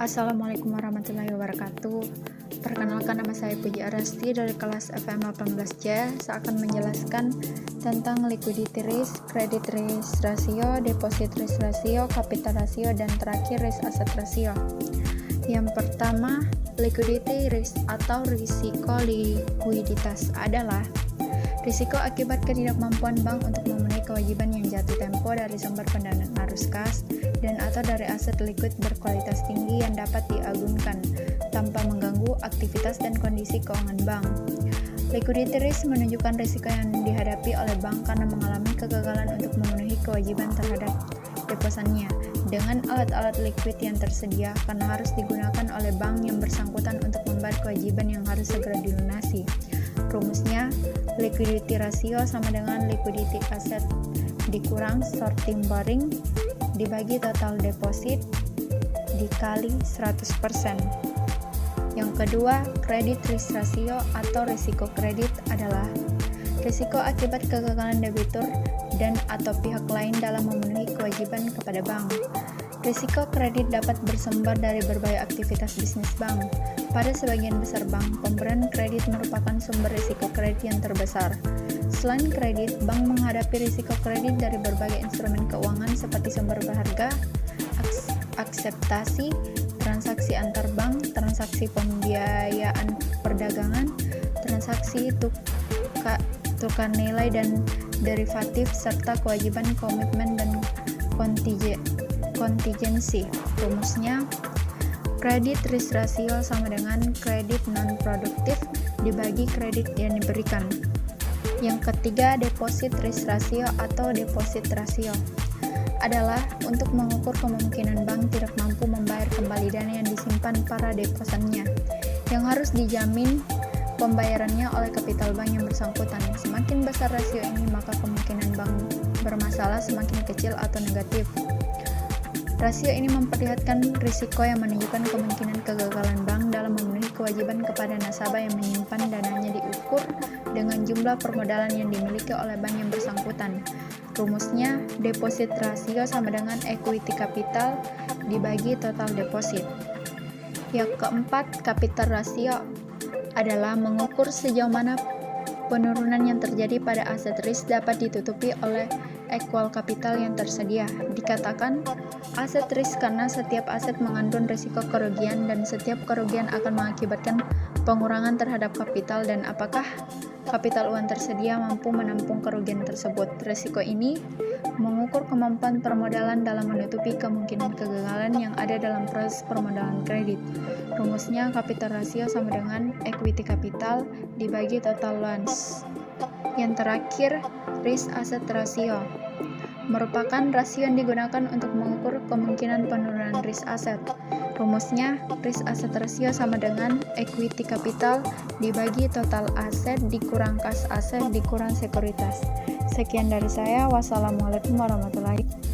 Assalamualaikum warahmatullahi wabarakatuh. Perkenalkan, nama saya Puji Arasti dari kelas FM 18C. Saya akan menjelaskan tentang liquidity risk, credit risk ratio, deposit risk ratio, capital ratio, dan terakhir risk asset ratio. Yang pertama, liquidity risk atau risiko likuiditas adalah risiko akibat ketidakmampuan bank untuk memenuhi kewajiban yang jatuh tempo dari sumber pendanaan arus kas dan atau dari aset liquid berkualitas tinggi yang dapat diagunkan tanpa mengganggu aktivitas dan kondisi keuangan bank. Liquidity risk menunjukkan risiko yang dihadapi oleh bank karena mengalami kegagalan untuk memenuhi kewajiban terhadap deposannya dengan alat-alat liquid yang tersedia karena harus digunakan oleh bank yang bersangkutan untuk membayar kewajiban yang harus segera dilunasi. Rumusnya, liquidity ratio sama dengan liquidity asset dikurang short-term borrowing dibagi total deposit dikali 100%. Yang kedua, credit risk ratio atau risiko kredit adalah risiko akibat kegagalan debitur dan atau pihak lain dalam memenuhi kewajiban kepada bank. Risiko kredit dapat bersumber dari berbagai aktivitas bisnis bank. Pada sebagian besar bank, pemberian kredit merupakan sumber risiko kredit yang terbesar. Selain kredit, bank menghadapi risiko kredit dari berbagai instrumen keuangan seperti sumber berharga, akseptasi, transaksi antar bank, transaksi pembiayaan perdagangan, transaksi tukar nilai dan derivatif, serta kewajiban komitmen dan kontingensi. Rumusnya, credit risk ratio sama dengan kredit non-produktif dibagi kredit yang diberikan. Yang ketiga, deposit risk ratio atau deposit ratio adalah untuk mengukur kemungkinan bank tidak mampu membayar kembali dana yang disimpan para deposannya, yang harus dijamin pembayarannya oleh kapital bank yang bersangkutan. Semakin besar rasio ini, maka kemungkinan bank bermasalah semakin kecil atau negatif. Rasio ini memperlihatkan risiko yang menunjukkan kemungkinan kegagalan bank dalam memenuhi kewajiban kepada nasabah yang menyimpan dananya diukur dengan jumlah permodalan yang dimiliki oleh bank yang bersangkutan. Rumusnya, deposit rasio sama dengan equity capital dibagi total deposit. Yang keempat, capital ratio adalah mengukur sejauh mana penurunan yang terjadi pada aset risk dapat ditutupi oleh equal capital yang tersedia. Dikatakan aset risk karena setiap aset mengandung risiko kerugian dan setiap kerugian akan mengakibatkan pengurangan terhadap kapital dan apakah kapital uang tersedia mampu menampung kerugian tersebut. Risiko ini mengukur kemampuan permodalan dalam menutupi kemungkinan kegagalan yang ada dalam proses permodalan kredit. Rumusnya, capital ratio sama dengan equity capital dibagi total loans. Yang terakhir, risk asset ratio merupakan rasio yang digunakan untuk mengukur kemungkinan penurunan risk aset. Rumusnya, risk asset ratio sama dengan equity capital dibagi total aset dikurang kas aset dikurang sekuritas. Sekian dari saya. Wassalamualaikum warahmatullahi wabarakatuh.